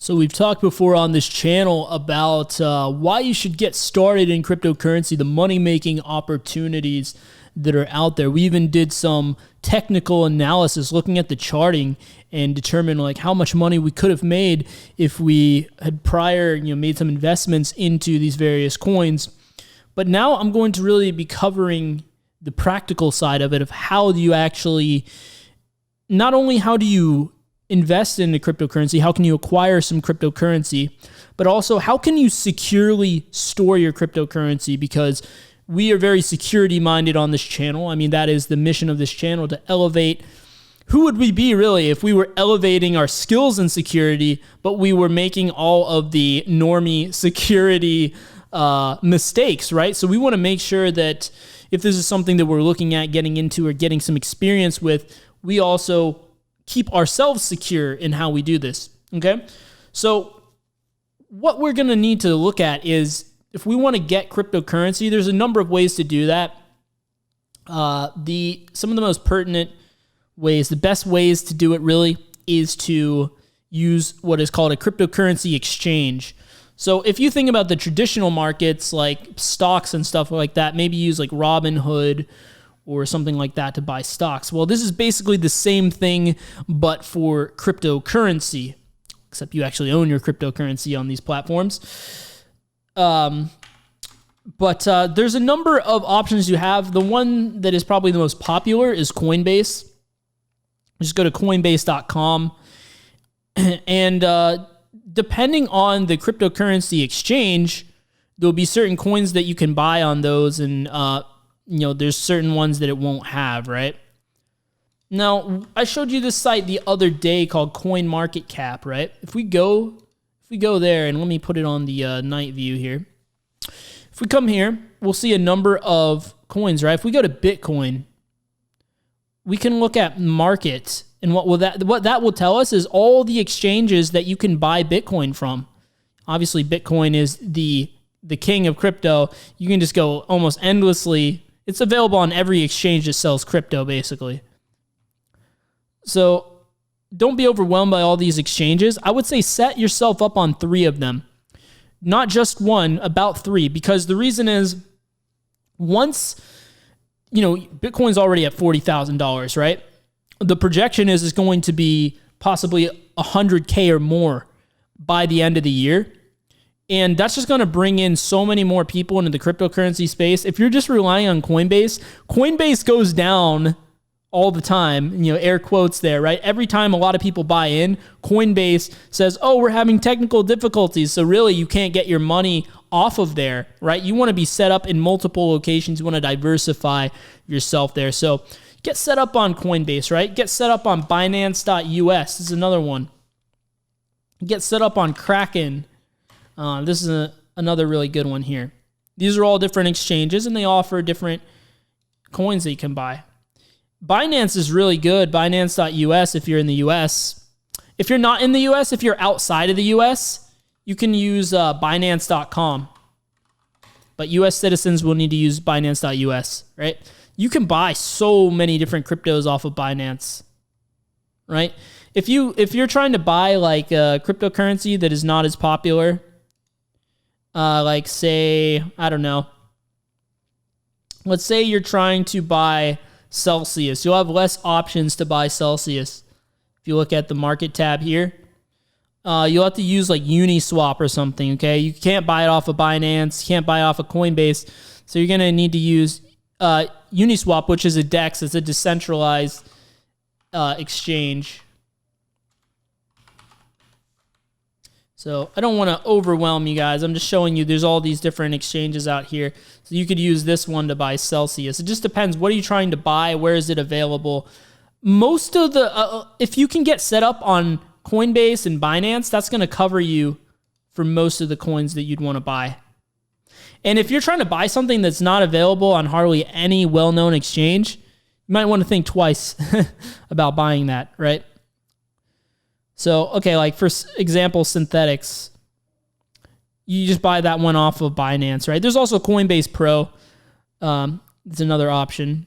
So we've talked before on this channel about why you should get started in cryptocurrency, the money-making opportunities that are out there. We even did some technical analysis looking at the charting and determined like how much money we could have made if we had prior, made some investments into these various coins. But now I'm going to really be covering the practical side of it, of how do you actually, not only how do you invest in the cryptocurrency, how can you acquire some cryptocurrency, but also how can you securely store your cryptocurrency, because we are very security minded on this channel. I mean, that is the mission of this channel, to elevate. Who would we be really if we were elevating our skills in security, but we were making all of the normie security mistakes, right? So we want to make sure that if this is something that we're looking at getting into or getting some experience with, we also keep ourselves secure in how we do this, okay? So what we're going to need to look at is, if we want to get cryptocurrency, there's a number of ways to do that. Some of the most pertinent ways, the best ways to do it really, is to use what is called a cryptocurrency exchange. So if you think about the traditional markets like stocks and stuff like that, maybe use like Robinhood or something like that to buy stocks. Well, this is basically the same thing, but for cryptocurrency, except you actually own your cryptocurrency on these platforms. But there's a number of options you have. The one that is probably the most popular is Coinbase. Just go to coinbase.com. And depending on the cryptocurrency exchange, there'll be certain coins that you can buy on those, and there's certain ones that it won't have, right? Now, I showed you this site the other day called CoinMarketCap, right? If we go there, and let me put it on the night view here. If we come here, we'll see a number of coins, right? If we go to Bitcoin, we can look at market, and what that will tell us is all the exchanges that you can buy Bitcoin from. Obviously, Bitcoin is the king of crypto. You can just go almost endlessly. It's available on every exchange that sells crypto, basically. So don't be overwhelmed by all these exchanges. I would say set yourself up on 3 of them. Not just one, about 3, because the reason is, once, Bitcoin's already at $40,000, right? The projection is going to be possibly 100K or more by the end of the year. And that's just going to bring in so many more people into the cryptocurrency space. If you're just relying on Coinbase goes down all the time, air quotes there, right? Every time a lot of people buy in, Coinbase says, oh, we're having technical difficulties. So really, you can't get your money off of there, right? You want to be set up in multiple locations. You want to diversify yourself there. So get set up on Coinbase, right? Get set up on Binance.us. This is another one. Get set up on Kraken. This is another really good one here. These are all different exchanges, and they offer different coins that you can buy. Binance is really good. Binance.us if you're in the US. If you're not in the US, if you're outside of the US, you can use Binance.com. But US citizens will need to use Binance.us, right? You can buy so many different cryptos off of Binance, right? If you're trying to buy like a cryptocurrency that is not as popular, like say, I don't know, let's say you're trying to buy Celsius. You'll have less options to buy Celsius. If you look at the market tab here, you'll have to use like Uniswap or something, okay? You can't buy it off of Binance. You can't buy it off of Coinbase. So you're going to need to use Uniswap, which is a DEX. It's a decentralized exchange. So I don't want to overwhelm you guys. I'm just showing you there's all these different exchanges out here. So you could use this one to buy Celsius. It just depends. What are you trying to buy? Where is it available? Most of the, if you can get set up on Coinbase and Binance, that's going to cover you for most of the coins that you'd want to buy. And if you're trying to buy something that's not available on hardly any well-known exchange, you might want to think twice about buying that, right? So, okay, like for example, synthetics, you just buy that one off of Binance, right? There's also Coinbase Pro. It's another option.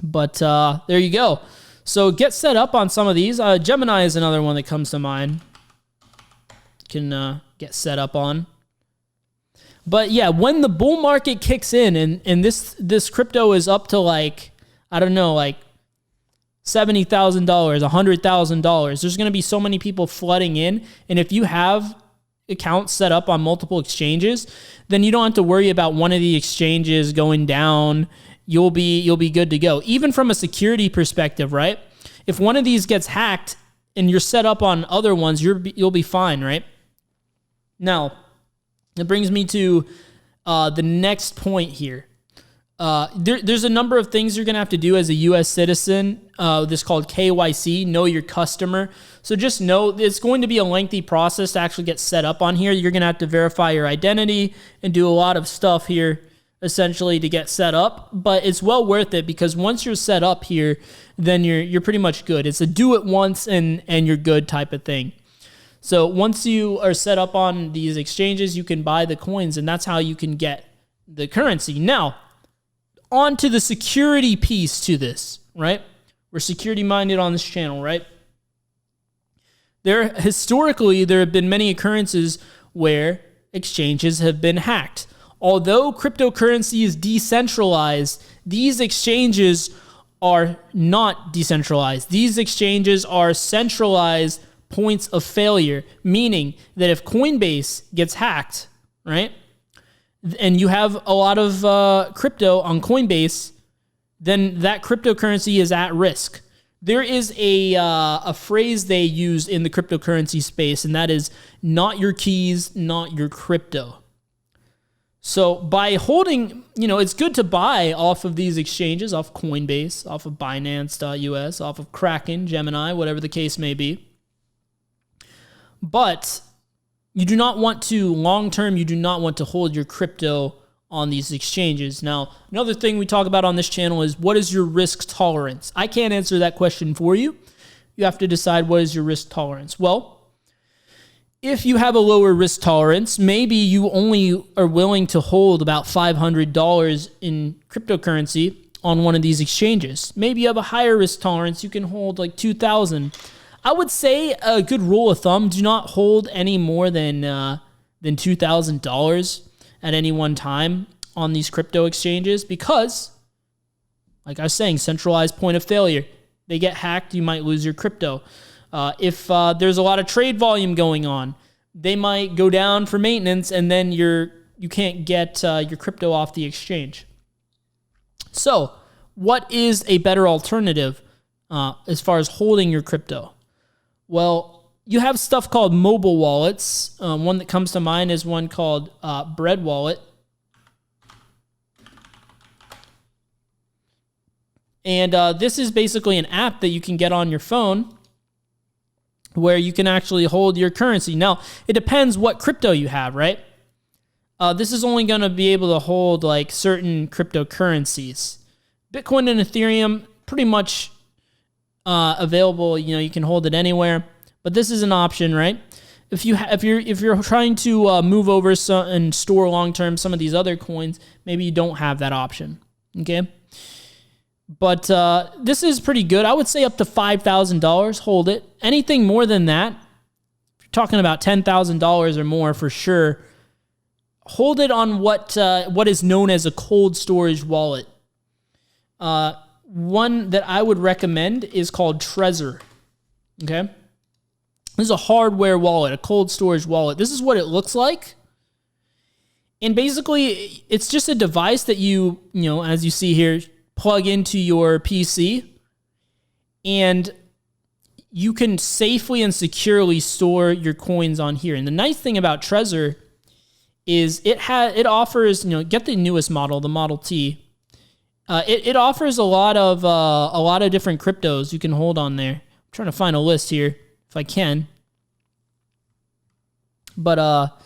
But there you go. So get set up on some of these. Gemini is another one that comes to mind. can get set up on. But yeah, when the bull market kicks in and this crypto is up to like, I don't know, like $70,000, $100,000, there's going to be so many people flooding in. And if you have accounts set up on multiple exchanges, then you don't have to worry about one of the exchanges going down. You'll be good to go. Even from a security perspective, right? If one of these gets hacked and you're set up on other ones, you'll be fine, right? Now, that brings me to the next point here. There's a number of things you're going to have to do as a U.S. citizen. This is called KYC, know your customer. So just know it's going to be a lengthy process to actually get set up on here. You're going to have to verify your identity and do a lot of stuff here, essentially, to get set up. But it's well worth it because once you're set up here, then you're pretty much good. It's a do it once and you're good type of thing. So once you are set up on these exchanges, you can buy the coins, and that's how you can get the currency. Now, on to the security piece to this, right? We're security minded on this channel, right? Historically, there have been many occurrences where exchanges have been hacked. Although cryptocurrency is decentralized, these exchanges are not decentralized. These exchanges are centralized points of failure, meaning that if Coinbase gets hacked, right, and you have a lot of crypto on Coinbase, then that cryptocurrency is at risk. There is a phrase they use in the cryptocurrency space, and that is not your keys, not your crypto. So by holding, it's good to buy off of these exchanges, off Coinbase, off of Binance.us, off of Kraken, Gemini, whatever the case may be. But you do not want to, long-term, you do not want to hold your crypto on these exchanges. Now, another thing we talk about on this channel is what is your risk tolerance? I can't answer that question for you. You have to decide what is your risk tolerance. Well, if you have a lower risk tolerance, maybe you only are willing to hold about $500 in cryptocurrency on one of these exchanges. Maybe you have a higher risk tolerance. You can hold like $2,000. I would say a good rule of thumb, do not hold any more than $2,000 at any one time on these crypto exchanges because, like I was saying, centralized point of failure. They get hacked, you might lose your crypto. If there's a lot of trade volume going on, they might go down for maintenance and then you can't get your crypto off the exchange. So what is a better alternative as far as holding your crypto? Well, you have stuff called mobile wallets. One that comes to mind is one called Bread Wallet. And this is basically an app that you can get on your phone where you can actually hold your currency. Now, it depends what crypto you have, right? This is only going to be able to hold like certain cryptocurrencies. Bitcoin and Ethereum, pretty much available. You can hold it anywhere, but this is an option, right? If you're trying to move over and store long term some of these other coins, maybe you don't have that option. Okay, but this is pretty good. I would say up to $5,000, hold it. Anything more than that, if you're talking about $10,000 or more for sure, hold it on what is known as a cold storage wallet. One that I would recommend is called Trezor. Okay, this is a hardware wallet, a cold storage wallet. This is what it looks like. And basically, it's just a device that you as you see here, plug into your PC, and you can safely and securely store your coins on here. And the nice thing about Trezor is it offers, get the newest model, the Model T. It offers a lot of different cryptos you can hold on there. I'm trying to find a list here if I can. But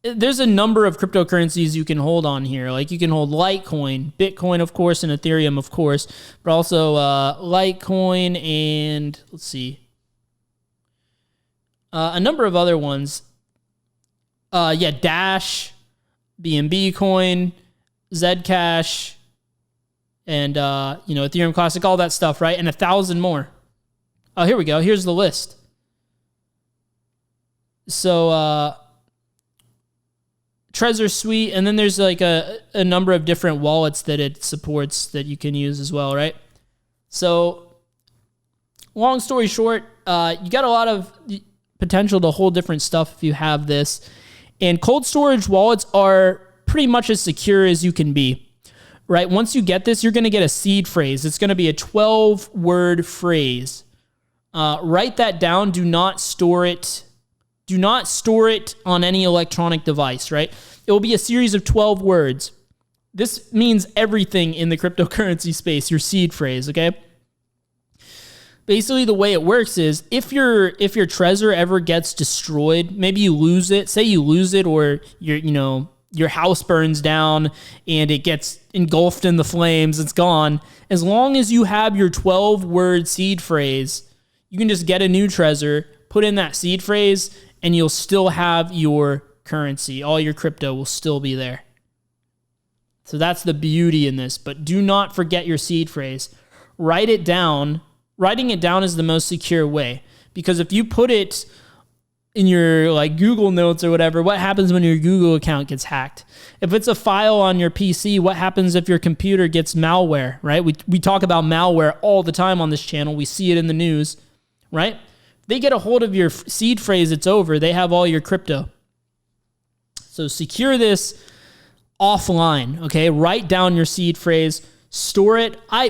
there's a number of cryptocurrencies you can hold on here. Like you can hold Litecoin, Bitcoin, of course, and Ethereum, of course, but also Litecoin and let's see, a number of other ones. Dash, BNB Coin, Zcash, and Ethereum Classic, all that stuff, right? And 1,000 more. Oh, here we go. Here's the list. So Trezor Suite, and then there's like a number of different wallets that it supports that you can use as well, right? So long story short, you got a lot of potential to hold different stuff if you have this. And cold storage wallets are pretty much as secure as you can be, right? Once you get this, you're going to get a seed phrase. It's going to be a 12-word phrase. Write that down. Do not store it. Do not store it on any electronic device, right? It will be a series of 12 words. This means everything in the cryptocurrency space, your seed phrase, okay? Basically, the way it works is if your Trezor ever gets destroyed, maybe you lose it. Say you lose it, or your house burns down and it gets engulfed in the flames. It's gone. As long as you have your 12-word seed phrase, you can just get a new Trezor, put in that seed phrase, and you'll still have your currency. All your crypto will still be there. So that's the beauty in this. But do not forget your seed phrase. Write it down. Writing it down is the most secure way, because if you put it in your like Google Notes or whatever, what happens when your Google account gets hacked? If it's a file on your PC, what happens if your computer gets malware, right? We talk about malware all the time on this channel. We see it in the news, right? If they get a hold of your seed phrase, it's over. They have all your crypto. So secure this offline, okay? Write down your seed phrase. Store it. I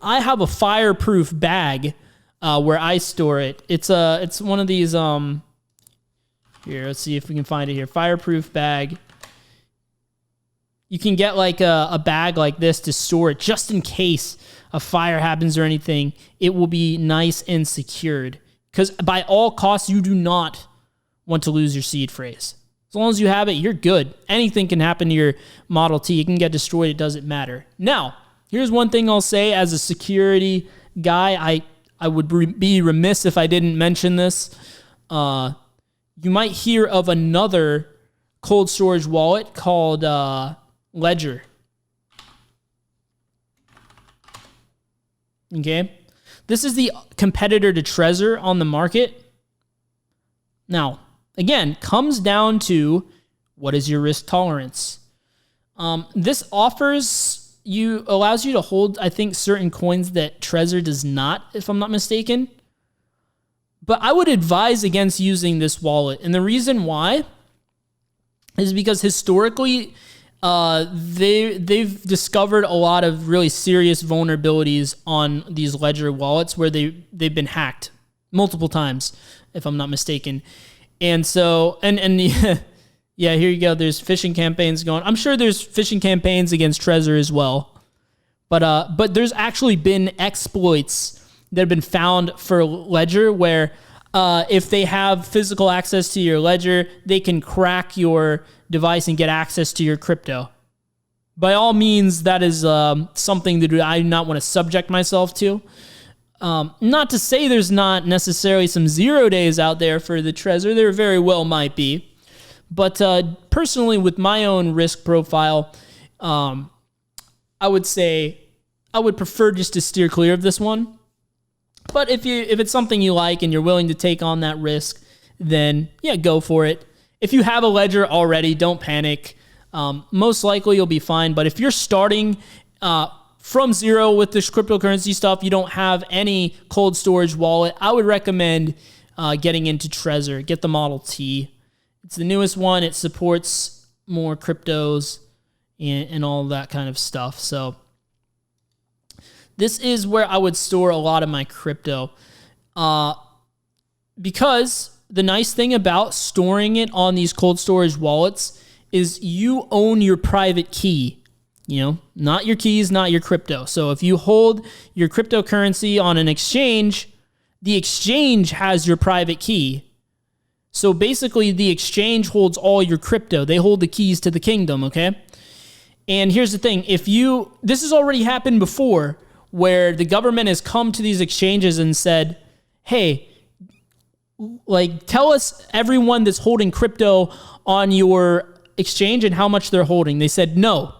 have a fireproof bag where I store it. It's one of these here, let's see if we can find it here. Fireproof bag. You can get like a bag like this to store it just in case a fire happens or anything. It will be nice and secured, because by all costs you do not want to lose your seed phrase. As long as you have it, you're good. Anything can happen to your Model T. It can get destroyed. It doesn't matter. Now, here's one thing I'll say as a security guy. I would be remiss if I didn't mention this. You might hear of another cold storage wallet called Ledger. Okay? This is the competitor to Trezor on the market. Now, again, comes down to what is your risk tolerance. This allows you to hold, I think, certain coins that Trezor does not, if I'm not mistaken. But I would advise against using this wallet. And the reason why is because historically, they've discovered a lot of really serious vulnerabilities on these Ledger wallets where they've been hacked multiple times, if I'm not mistaken. And so, yeah, here you go. There's phishing campaigns going. I'm sure there's phishing campaigns against Trezor as well. But there's actually been exploits that have been found for Ledger where if they have physical access to your Ledger, they can crack your device and get access to your crypto. By all means, that is something that I do not want to subject myself to. Not to say there's not necessarily some 0 days out there for the Trezor. There very well might be. But personally, with my own risk profile, I would say I would prefer just to steer clear of this one. But if it's something you like and you're willing to take on that risk, then yeah, go for it. If you have a Ledger already, don't panic. Most likely you'll be fine. But if you're starting from zero with this cryptocurrency stuff, you don't have any cold storage wallet, I would recommend getting into Trezor. Get the Model T. It's the newest one. It supports more cryptos and all that kind of stuff. So this is where I would store a lot of my crypto. Because the nice thing about storing it on these cold storage wallets is you own your private key. You know, not your keys, not your crypto. So if you hold your cryptocurrency on an exchange, the exchange has your private key. So basically, the exchange holds all your crypto. They hold the keys to the kingdom, okay? And here's the thing. This has already happened before, where the government has come to these exchanges and said, hey, like, tell us everyone that's holding crypto on your exchange and how much they're holding. They said, no,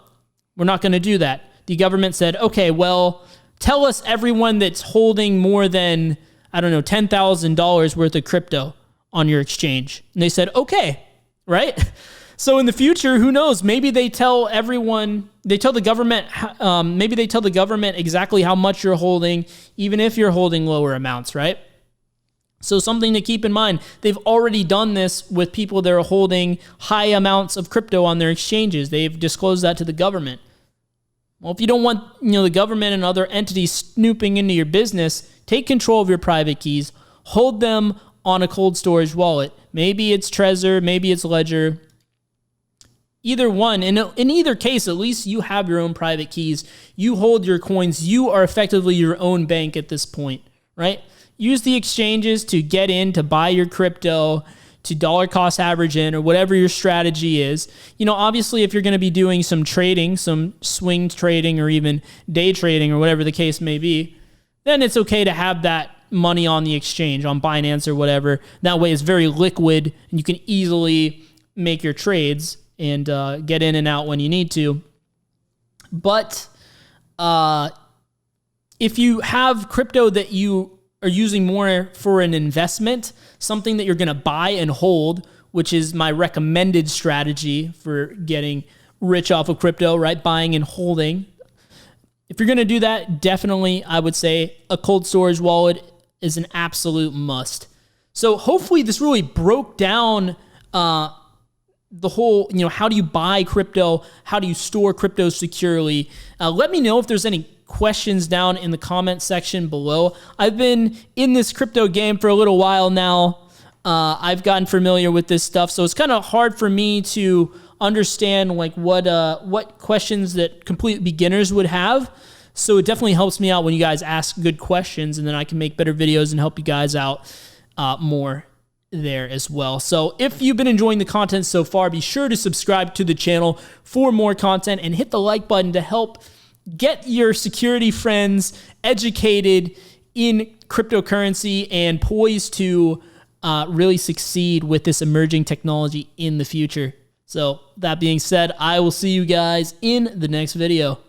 we're not going to do that. The government said, okay, well, tell us everyone that's holding more than, I don't know, $10,000 worth of crypto on your exchange. And they said, okay, right? So in the future, who knows? Maybe they tell everyone, they tell the government, maybe they tell the government exactly how much you're holding, even if you're holding lower amounts, right? So something to keep in mind, they've already done this with people that are holding high amounts of crypto on their exchanges. They've disclosed that to the government. Well, if you don't want, the government and other entities snooping into your business, take control of your private keys, hold them on a cold storage wallet. Maybe it's Trezor, maybe it's Ledger. Either one. In either case, at least you have your own private keys. You hold your coins. You are effectively your own bank at this point, right? Use the exchanges to get in, to buy your crypto, to dollar cost average in, or whatever your strategy is. Obviously, if you're going to be doing some trading, some swing trading, or even day trading, or whatever the case may be, then it's okay to have that money on the exchange, on Binance or whatever. That way it's very liquid, and you can easily make your trades and get in and out when you need to. But if you have crypto that you are using more for an investment, something that you're going to buy and hold, which is my recommended strategy for getting rich off of crypto, right? Buying and holding. If you're going to do that, definitely, I would say a cold storage wallet is an absolute must. So hopefully this really broke down the whole, how do you buy crypto? How do you store crypto securely? Let me know if there's any questions down in the comment section below. I've been in this crypto game for a little while now. I've gotten familiar with this stuff, so it's kind of hard for me to understand what questions that complete beginners would have. So it definitely helps me out when you guys ask good questions, and then I can make better videos and help you guys out more there as well. So if you've been enjoying the content so far, be sure to subscribe to the channel for more content and hit the like button to help get your security friends educated in cryptocurrency and poised to really succeed with this emerging technology in the future. So that being said, I will see you guys in the next video.